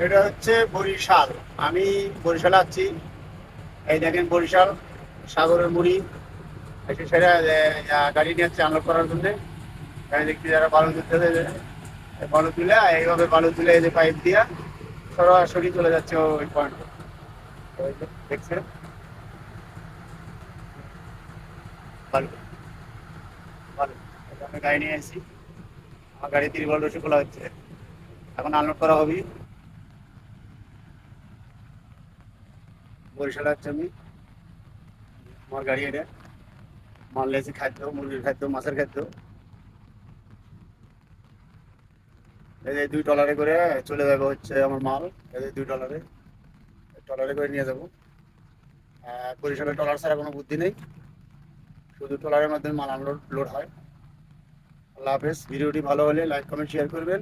এটা হচ্ছে বরিশাল। আমি বরিশালে আছি। এই দেখেন বরিশাল সাগরের মুড়ি এসে সেটা গাড়ি নিয়ে যাচ্ছে আনলোড করার জন্য। আমি দেখছি যারা বালু তুলতে বালু তুলে এইভাবে বালু তুলে এই যে পাইপ দিয়া সরাসরি চলে যাচ্ছে ওই পয়েন্ট। দেখছেন বালু বালু। এটা আমি গাড়ি নিয়ে এসেছি। আমার গাড়ি 30 বল রসি খোলা হচ্ছে, এখন আনলোড করা হবে। বরিশালে হচ্ছে আমি, আমার গাড়ি এটা মাল লেছি, খাদ্য মুরগির খাদ্য মাছের খাদ্য। এই যে 2 ট্রলারে করে চলে যাবে হচ্ছে আমার মাল। এই যে 2 ট্রলারে ট্রলারে করে নিয়ে যাবো। বরিশালে ট্রলার ছাড়া কোনো বুদ্ধি নেই, শুধু ট্রলারের মাধ্যমে মাল আনলোড লোড হয়। আল্লাহ হাফেজ। ভিডিওটি ভালো হলে লাইক কমেন্ট শেয়ার করবেন।